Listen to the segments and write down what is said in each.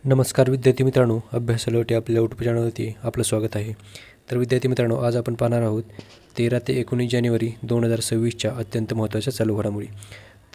नमस्कार विद्यार्थी मित्रांनो, अभ्यासालवटी आपल्या यूट्यूब चॅनलवरती आपलं स्वागत आहे. तर विद्यार्थी मित्रांनो, आज आपण पाहणार आहोत 13 ते 19 जानेवारी 2026च्या अत्यंत महत्त्वाच्या चालू घडामोडी.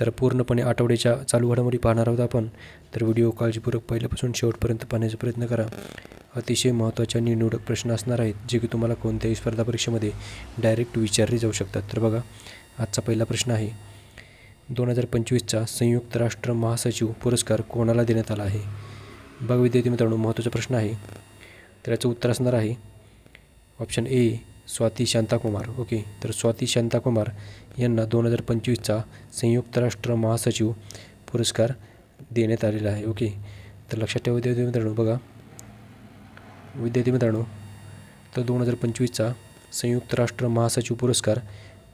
तर पूर्णपणे आठवड्याच्या चालू घडामोडी पाहणार आहोत आपण. तर व्हिडिओ काळजीपूर्वक पहिल्यापासून शेवटपर्यंत पाहण्याचा प्रयत्न करा. अतिशय महत्त्वाचे आणि निवडक प्रश्न असणार आहेत, जे की तुम्हाला कोणत्याही स्पर्धा परीक्षेमध्ये डायरेक्ट विचारले जाऊ शकतात. तर बघा, आजचा पहिला प्रश्न आहे, 2025चा संयुक्त राष्ट्र महासचिव पुरस्कार कोणाला देण्यात आला आहे? बघा विद्यार्थी मित्रांनो, महत्त्वाचा प्रश्न आहे. तर याचं उत्तर असणार आहे option A, Swati Shantakumar. Okay, तर स्वाती शांताकुमार यांना 2025चा संयुक्त राष्ट्र महासचिव पुरस्कार देण्यात आलेला आहे. ओके, तर लक्षात ठेवा विद्यार्थी मित्रांनो. बघा विद्यार्थी मित्रांनो, तर 2025चा संयुक्त राष्ट्र महासचिव पुरस्कार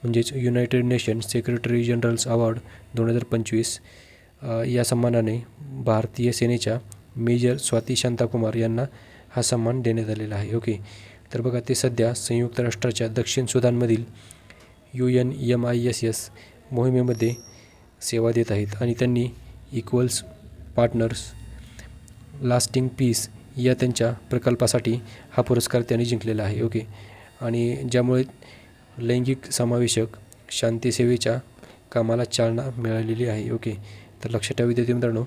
म्हणजेच United nation secretary generals award 2025 या सन्मानाने भारतीय सेनेच्या मेजर स्वाती शांताकुमार यांना हा सन्मान देण्यात आलेला आहे. ओके, तर बघा, ते सध्या संयुक्त राष्ट्राच्या दक्षिण सुदानमधील UNMISS मोहिमेमध्ये सेवा देत आहेत आणि त्यांनी इक्वल्स पार्टनर्स लास्टिंग पीस या त्यांच्या प्रकल्पासाठी हा पुरस्कार त्यांनी जिंकलेला आहे. ओके, आणि ज्यामुळे लैंगिक समावेशक शांतीसेवेच्या कामाला चालना मिळालेली आहे. ओके, तर लक्षात ठेवा विद्यार्थी मित्रांनो.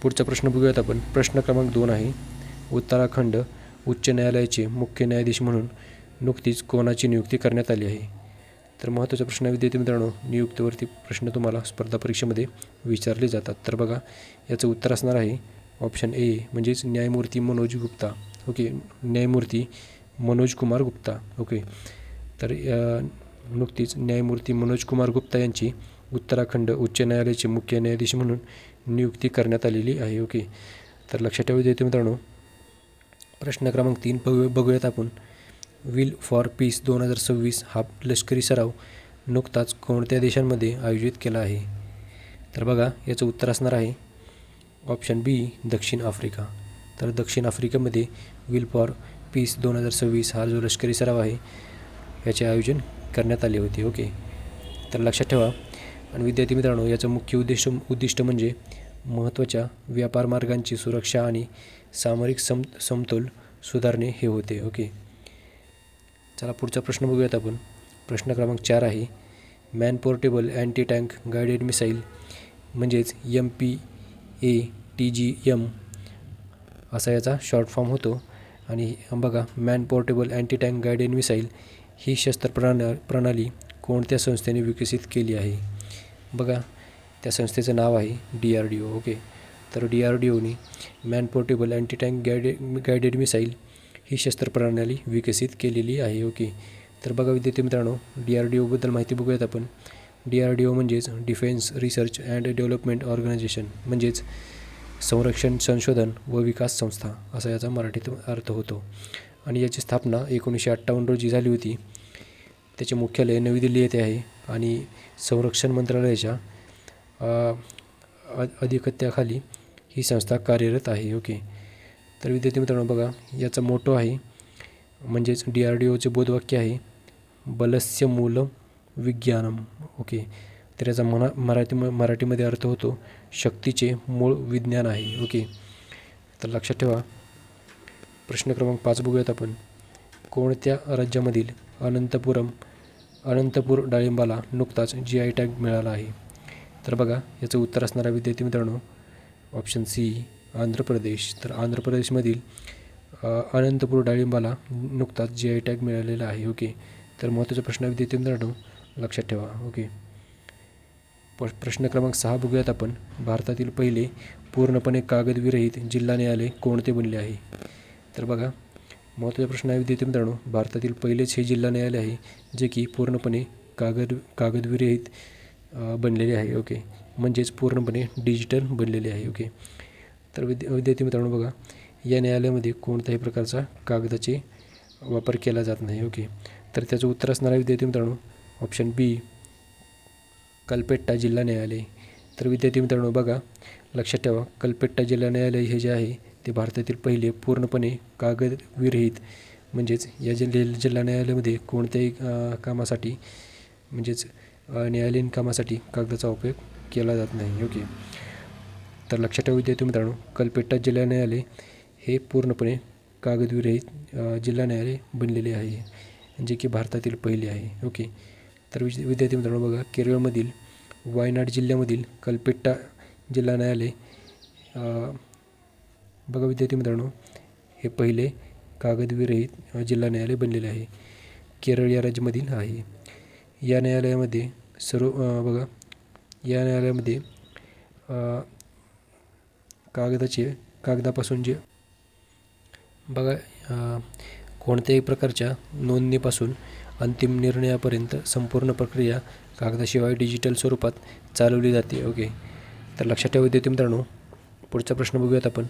पुढचा प्रश्न बघूयात आपण. प्रश्न क्रमांक 2 आहे, उत्तराखंड उच्च न्यायालयाचे मुख्य न्यायाधीश म्हणून नुकतीच कोणाची नियुक्ती करण्यात आली आहे? तर महत्त्वाचा प्रश्न विद्यार्थी मित्रांनो, नियुक्तीवरती प्रश्न तुम्हाला स्पर्धा परीक्षेमध्ये विचारले जातात. तर बघा, याचं उत्तर असणार आहे ऑप्शन ए, म्हणजेच न्यायमूर्ती मनोज गुप्ता. ओके, न्यायमूर्ती मनोज कुमार गुप्ता. ओके, तर नुकतीच न्यायमूर्ती मनोज कुमार गुप्ता यांची उत्तराखंड उच्च न्यायालयाचे मुख्य न्यायाधीश म्हणून नियुक्ती करण्यात आलेली आहे. ओके, तर लक्षात ठेवा विद्यार्थी मित्रांनो. प्रश्न क्रमांक 3 बघूयात आपण. विल फॉर पीस 2026 हा लष्करी सराव नुकताच कोणत्या देशांमध्ये आयोजित केला आहे? तर बघा, याचं उत्तर असणार आहे ऑप्शन बी, दक्षिण आफ्रिका. तर दक्षिण आफ्रिकेमध्ये विल फॉर पीस 2026 हा जो लष्करी सराव आहे याचे आयोजन करण्यात आले होते. ओके, तर लक्षात ठेवा. आणि विद्यार्थी मित्रांनो, याचं मुख्य उद्दिष्ट म्हणजे महत्त्वाच्या व्यापार मार्गांची सुरक्षा आणि सामरिक समतोल सुधारणे हे होते. ओके, चला पुढचा प्रश्न बघूयात आपण. प्रश्न क्रमांक 4 आहे, man portable anti tank guided missile म्हणजेच MPATGM असा याचा शॉर्ट फॉर्म होतो. आणि बघा, man portable anti tank guided missile ही शस्त्र प्रणाली कोणत्या संस्थेने विकसित केली आहे? बघा, त्या संस्थेचं नाव आहे DRDO. ओके, तर DRDOनी man portable anti tank guided missile ही शस्त्रप्रणाली विकसित केलेली आहे. ओके, तर बघा विद्यार्थी मित्रांनो, DRDOबद्दल माहिती बघूयात आपण. DRDO म्हणजेच defence research and development organisation, म्हणजेच संरक्षण संशोधन व विकास संस्था असा याचा मराठीत अर्थ होतो. आणि याची स्थापना 1958 रोजी झाली होती. त्याचे मुख्यालय नवी दिल्ली येथे आहे आणि संरक्षण मंत्रालयाच्या अधिपत्याखाली ही संस्था कार्यरत आहे. ओके, तर विद्यार्थी मित्रांनो, बघा, याचा मोटो आहे म्हणजेच DRDOचे बोधवाक्य आहे बलस्य मूलम विज्ञानम. ओके, तर याचा मराठीमध्ये अर्थ होतो शक्तीचे मूळ विज्ञान आहे. ओके, तर लक्षात ठेवा. प्रश्न क्रमांक 5 बघूयात आपण. कोणत्या राज्यामधील अनंतपूर डाळिंबाला नुकताच GI टॅग मिळाला आहे? तर बघा, याचं उत्तर असणार आहे विद्यार्थी मित्रांनो ऑप्शन सी, आंध्र प्रदेश. तर आंध्र प्रदेशमधील अनंतपूर डाळिंबाला नुकताच GI टॅग मिळालेला आहे. ओके, तर महत्त्वाचा प्रश्न विद्यार्थी मित्रांनो, लक्षात ठेवा. ओके, प्रश्न क्रमांक 6 बघूयात आपण. भारतातील पहिले पूर्णपणे कागदविरहित जिल्हा न्यायालय कोणते बनले आहे? तर बघा, महत्त्वाचा प्रश्न आहे विद्यार्थी मित्रांनो, भारतातील पहिलेच हे जिल्हा न्यायालय आहे जे की पूर्णपणे कागदविरहित बनलेले आहे. ओके, म्हणजेच पूर्णपणे डिजिटल बनलेले आहे. ओके, तर विद्यार्थी मित्रांनो, बघा, या न्यायालयामध्ये कोणत्याही प्रकारचा कागदाचे वापर केला जात नाही. ओके, तर त्याचं उत्तर असणार आहे विद्यार्थी मित्रांनो ऑप्शन बी, कलपेट्टा जिल्हा न्यायालय. तर विद्यार्थी मित्रांनो, बघा, लक्षात ठेवा, कलपेट्टा जिल्हा न्यायालय हे जे आहे ते भारतातील पहिले पूर्णपणे कागदविरहित, म्हणजेच या जिल्हा न्यायालयामध्ये कोणत्याही कामासाठी म्हणजेच न्यायालयीन कामासाठी कागदाचा उपयोग केला जात नाही. ओके, तर लक्षात ठेवा विद्यार्थी मित्रांनो, कलपेट्टा जिल्हा न्यायालय हे पूर्णपणे कागदविरहित जिल्हा न्यायालय बनलेले आहे, जे की भारतातील पहिले आहे. ओके. तर विद्यार्थी मित्रांनो बघा, केरळमधील वायनाड जिल्ह्यामधील कलपेट्टा जिल्हा न्यायालय बघा विद्यार्थी मित्रांनो, हे पहिले कागदविरहित जिल्हा न्यायालय बनलेले आहे. केरळ या राज्यामधील आहे. या न्यायालयामध्ये बघा, या न्यायालयामध्ये कागदापासून जे बघा कोणत्याही प्रकारच्या नोंदणीपासून अंतिम निर्णयापर्यंत संपूर्ण प्रक्रिया कागदाशिवाय डिजिटल स्वरूपात चालवली जाते. ओके. तर लक्षात ठेवा विद्यार्थी मित्रांनो, पुढचा प्रश्न बघूयात आपण.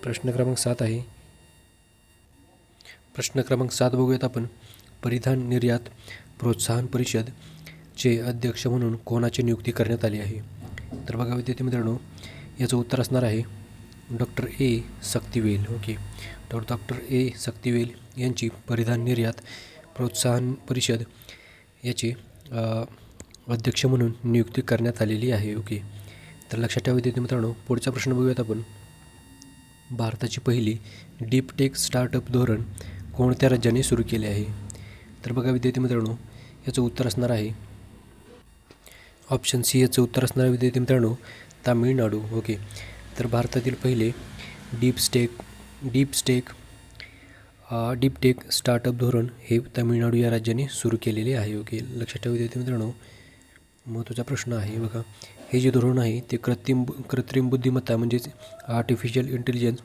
प्रश्न क्रमांक 7 आहे. प्रश्न क्रमांक 7 बघूयात आपण. परिधान निर्यात प्रोत्साहन परिषदचे अध्यक्ष म्हणून कोणाची नियुक्ती करण्यात आली आहे? तर बघा विद्यार्थी मित्रांनो, याचं उत्तर असणार आहे डॉक्टर ए सक्तिवेल. ओके. तर डॉक्टर ए सक्तिवेल यांची परिधान निर्यात प्रोत्साहन परिषद याचे अध्यक्ष म्हणून नियुक्ती करण्यात आलेली आहे. ओके. तर लक्षात ठेवा विद्यार्थी मित्रांनो, पुढचा प्रश्न बघूयात आपण. भारताची पहिली डीप टेक स्टार्टअप धोरण कोणत्या राज्याने सुरू केले आहे? तर बघा विद्यार्थी मित्रांनो, याचं उत्तर असणार आहे ऑप्शन सी. याचं उत्तर असणार आहे विद्यार्थी मित्रांनो तामिळनाडू. ओके. तर भारतातील पहिले डीप टेक स्टार्टअप धोरण हे तामिळनाडू या राज्याने सुरू केलेले आहे. ओके. लक्षात ठेवा विद्यार्थी मित्रांनो, महत्त्वाचा प्रश्न आहे बघा. हे जे धोरण आहे ते कृत्रिम बुद्धिमत्ता म्हणजेच artificial intelligence,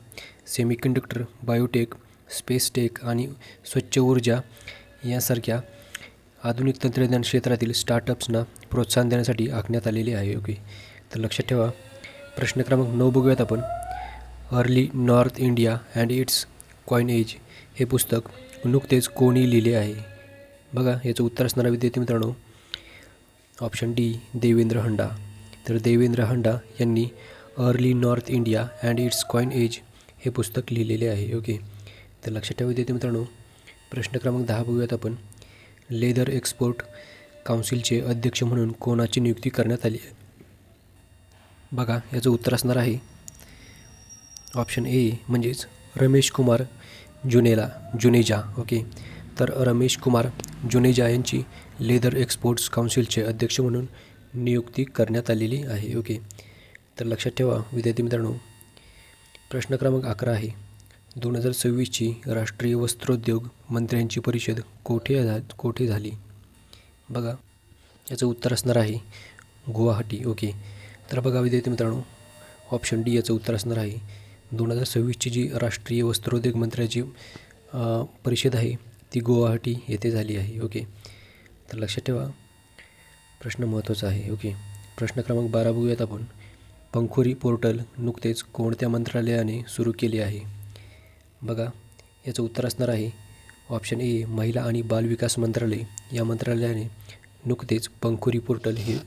semiconductor, biotech, space tech आणि स्वच्छ ऊर्जा यासारख्या आधुनिक तंत्रज्ञान क्षेत्रातील स्टार्टअप्सना प्रोत्साहन देण्यासाठी आखण्यात आलेले आहे. ओके. तर लक्षात ठेवा. प्रश्न क्रमांक 9 बघूयात आपण. Early north India and its coin age हे पुस्तक नुकतेच कोणी लिहिले आहे? बघा, याचं उत्तर असणारा विद्यार्थी मित्रांनो ऑप्शन डी देवेंद्र हंडा. तर देवेंद्र हंडा यांनी early north India and its coin age हे पुस्तक लिहिलेले आहे. ओके. तर लक्षात ठेवा विद्यार्थी मित्रांनो. प्रश्न क्रमांक 10 बघूयात आपण. लेदर एक्सपोर्ट काउन्सिलचे अध्यक्ष म्हणून कोणाची नियुक्ती करण्यात आली? बघा, याचं उत्तर असणार आहे ऑप्शन ए म्हणजेच रमेश कुमार जुनेजा. ओके. तर रमेश कुमार जुनेजा यांची लेदर एक्सपोर्ट्स काउन्सिलचे अध्यक्ष म्हणून नियुक्ती करण्यात आलेली आहे. ओके. तर लक्षात ठेवा विद्यार्थी मित्रांनो. प्रश्न क्रमांक 11 आहे. 2026ची राष्ट्रीय वस्त्रोद्योग मंत्र्यांची परिषद कोठे झाली? बघा, याचं उत्तर असणार आहे गुवाहाटी. ओके. तर बघा विद्यार्थी मित्रांनो, ऑप्शन डी याचं उत्तर असणार आहे. 2026ची जी राष्ट्रीय वस्त्रोद्योग मंत्र्याची परिषद आहे ती गुवाहाटी येथे झाली आहे. ओके. तर लक्षात ठेवा, प्रश्न महत्त्वाचा आहे. ओके. प्रश्न क्रमांक 12 बघूयात आपण. पंखुरी पोर्टल नुकतेच कोणत्या मंत्रालयाने सुरू केले आहे? बघा, याचं उत्तर असणार आहे ऑप्शन ए महिला आणि बालविकास मंत्रालय या मंत्रालयाने नुकतेच पंखुरी पोर्टल हे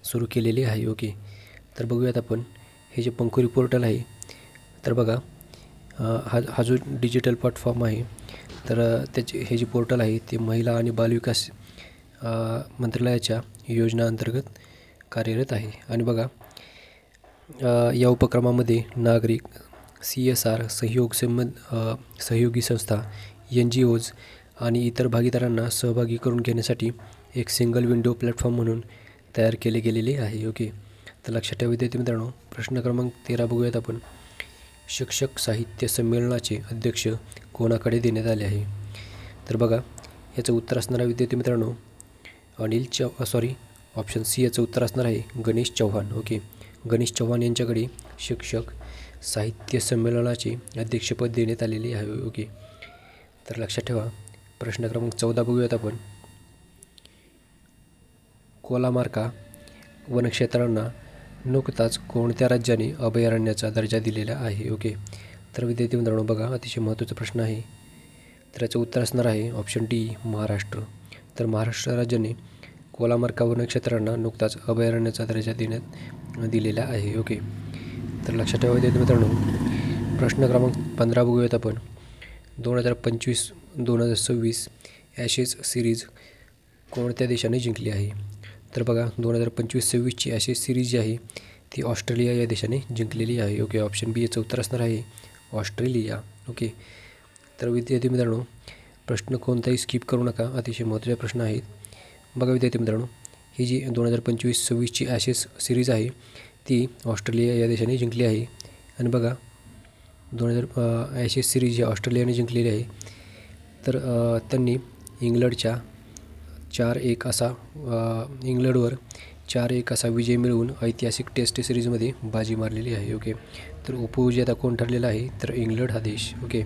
सुरू केलेले आहे. ओके. तर बघूयात आपण हे जे पंखुरी पोर्टल आहे, तर बघा हा जो डिजिटल प्लॅटफॉर्म आहे, तर हे जे पोर्टल आहे ते महिला आणि बालविकास मंत्रालयाच्या योजनांतर्गत कार्यरत आहे. आणि बघा या उपक्रमामध्ये नागरिक, CSR, सहयोगी संस्था, NGOज आणि इतर भागीदारांना सहभागी करून घेण्यासाठी एक सिंगल विंडो प्लॅटफॉर्म म्हणून तयार केले गेलेले आहे. ओके. तर लक्षात ठेवा विद्यार्थी मित्रांनो. प्रश्न क्रमांक 13 बघूयात आपण. शिक्षक साहित्य संमेलनाचे अध्यक्ष कोणाकडे देण्यात आले आहे? तर बघा, याचं उत्तर असणार आहे विद्यार्थी मित्रांनो ऑप्शन सी याचं उत्तर असणार आहे गणेश चव्हाण. ओके. गणेश चव्हाण यांच्याकडे शिक्षक साहित्य संमेलनाचे अध्यक्षपद देण्यात आलेले आहे. ओके. तर लक्षात ठेवा. प्रश्न क्रमांक 14 बघूयात आपण. कोलामार्का वनक्षेत्रांना नुकताच कोणत्या राज्याने अभयारण्याचा दर्जा दिलेला आहे? ओके. तर विद्यार्थी मित्रांनो बघा, अतिशय महत्त्वाचा प्रश्न आहे. तर याचं उत्तर असणार आहे ऑप्शन डी महाराष्ट्र. तर महाराष्ट्र राज्याने कोलामार्का वनक्षेत्रांना नुकताच अभयारण्याचा दर्जा दिलेला आहे. ओके. तर लक्षात ठेवा विद्यार्थी मित्रांनो. प्रश्न क्रमांक 15 बघूयात आपण. 2025-2026 ॲशेस सिरीज कोणत्या देशाने जिंकली आहे? तर बघा 2025-26ची ॲशेस सिरीज जी आहे ती ऑस्ट्रेलिया या देशाने जिंकलेली आहे. ओके, ऑप्शन बी याचं उत्तर असणार आहे ऑस्ट्रेलिया. ओके, तर विद्यार्थी मित्रांनो, प्रश्न कोणताही स्किप करू नका, अतिशय महत्त्वाचे प्रश्न आहेत. बघा विद्यार्थी मित्रांनो, ही जी 2025-26ची ॲशेस सिरीज आहे ती ऑस्ट्रेलिया या देशाने जिंकली आहे. आणि बघा 2000 सिरीज ही ऑस्ट्रेलियाने जिंकलेली आहे. तर त्यांनी इंग्लंडच्या 4-1 असा इंग्लंडवर 4-1 असा विजय मिळवून ऐतिहासिक टेस्ट सिरीजमध्ये बाजी मारलेली आहे. ओके, तर उपविजेता कोण ठरलेला आहे? तर इंग्लंड हा देश. ओके,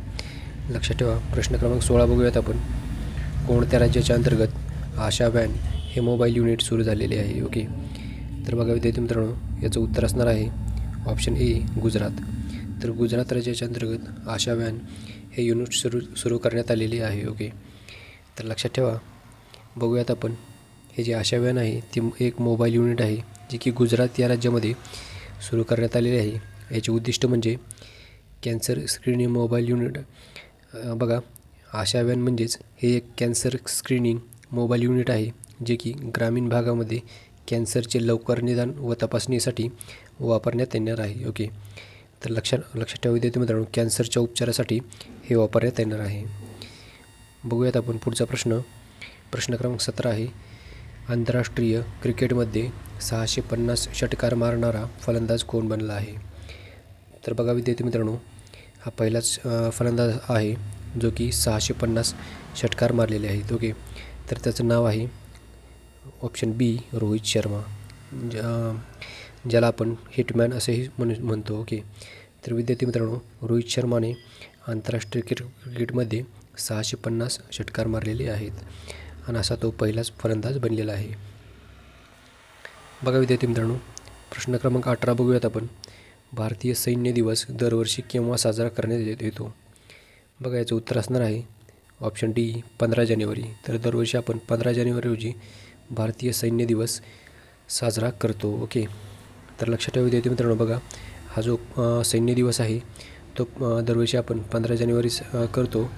लक्षात ठेवा. प्रश्न क्रमांक 16 बघूयात आपण. कोणत्या राज्याच्या अंतर्गत आशा व्हॅन हे मोबाईल युनिट सुरू झालेले आहे? ओके, तर बघा विद्यार्थी मित्रांनो, याचं उत्तर असणार आहे ऑप्शन ए गुजरात. तर गुजरात राज्याच्या अंतर्गत आशा व्हॅन हे युनिट सुरू करण्यात आलेले आहे. ओके, तर लक्षात ठेवा. बघूयात आपण, हे जे आशा व्हॅन आहे ती एक मोबाईल युनिट आहे जी की गुजरात या राज्यामध्ये सुरू करण्यात आलेली आहे. याचे उद्दिष्ट म्हणजे कॅन्सर स्क्रीनिंग मोबाईल युनिट. बघा, आशा व्हॅन म्हणजेच हे एक कॅन्सर स्क्रीनिंग मोबाईल युनिट आहे जे की ग्रामीण भागामध्ये कॅन्सरचे लवकर निदान व तपासणीसाठी वापरण्यात येणार आहे. ओके, तर लक्षात ठेवा विद्यार्थी मित्रांनो, कॅन्सरच्या उपचारासाठी हे वापरण्यात येणार आहे. बघूयात आपण पुढचा प्रश्न. प्रश्न क्रमांक 17 आहे. आंतरराष्ट्रीय क्रिकेटमध्ये 650 षटकार मारणारा फलंदाज कोण बनला आहे? तर बघा विद्यार्थी मित्रांनो, हा पहिलाच फलंदाज आहे जो की 650 षटकार मारलेले आहेत. ओके, तर त्याचं नाव आहे ऑप्शन बी रोहित शर्मा, ज्याला आपण हिटमॅन असेही म्हणतो. ओके, तर विद्यार्थी मित्रांनो, रोहित शर्माने आंतरराष्ट्रीय क्रिकेटमध्ये 650 षटकार मारलेले आहेत आणि असा तो पहिलाच फलंदाज बनलेला आहे. बघा विद्यार्थी मित्रांनो, प्रश्न क्रमांक 18 बघूयात आपण. भारतीय सैन्य दिवस दरवर्षी केव्हा साजरा करण्यात येतो? बघा, याचं उत्तर असणार आहे ऑप्शन डी 15 जानेवारी. तर दरवर्षी आपण 15 जानेवारी रोजी भारतीय सैन्य दिवस साजरा करतो. ओके, तर लक्षात ठेवा विद्यार्थी मित्रांनो, बघा हा जो सैन्य दिवस आहे तो दरवर्षी आपण 15 जानेवारी करतो.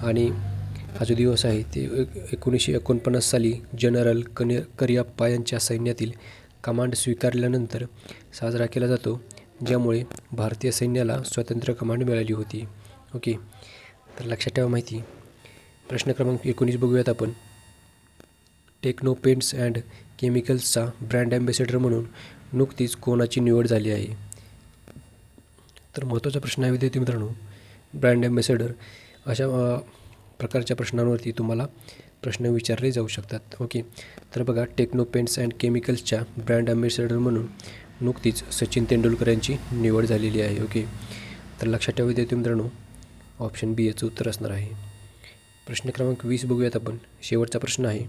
आणि हा जो दिवस आहे ते 1949 साली जनरल करिअप्पा यांच्या सैन्यातील कमांड स्वीकारल्यानंतर साजरा केला जातो, ज्यामुळे भारतीय सैन्याला स्वतंत्र कमांड मिळाली होती. ओके, तर लक्षात ठेवा माहिती. प्रश्न क्रमांक 19 बघूयात आपण. टेक्नो पेंट्स अँड केमिकल्सचा ब्रँड ॲम्बॅसेडर म्हणून नुकतीच कोणाची निवड झाली आहे? तर महत्त्वाचा प्रश्न आहे विद्यार्थी मित्रांनो. ब्रँड ॲम्बॅसेडर अशा प्रकारच्या प्रश्नांवरती तुम्हाला प्रश्न विचारले जाऊ शकतात. ओके, तर बघा, टेक्नो पेंट्स अँड केमिकल्सच्या ब्रँड ॲम्बॅसेडर म्हणून नुकतीच सचिन तेंडुलकर यांची निवड झालेली आहे. ओके, तर लक्षात ठेवा विद्यार्थी मित्रांनो, ऑप्शन बी याचं उत्तर असणार आहे. प्रश्न क्रमांक 20 बघूयात आपण. शेवटचा प्रश्न आहे.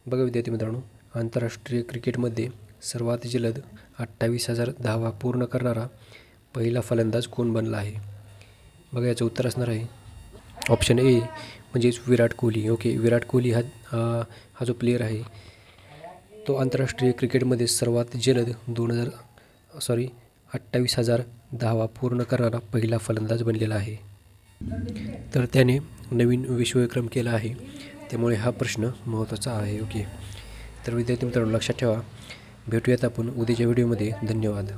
बघा विद्यार्थी मित्रांनो, आंतरराष्ट्रीय क्रिकेटमध्ये सर्वात जलद 28,000 धावा पूर्ण करणारा पहिला फलंदाज कोण बनला आहे? बघा, याचं उत्तर असणार आहे ऑप्शन ए म्हणजेच विराट कोहली. ओके, विराट कोहली हा जो प्लेयर आहे तो आंतरराष्ट्रीय क्रिकेटमध्ये सर्वात जलद 28,000 धावा पूर्ण करणारा पहिला फलंदाज बनलेला आहे. तर त्याने नवीन विश्वविक्रम केला आहे, त्यामुळे हा प्रश्न महत्त्वाचा आहे. ओके, तर विद्यार्थी मित्रांनो, लक्षात ठेवा. भेटूयात आपण उद्याच्या व्हिडिओमध्ये. धन्यवाद.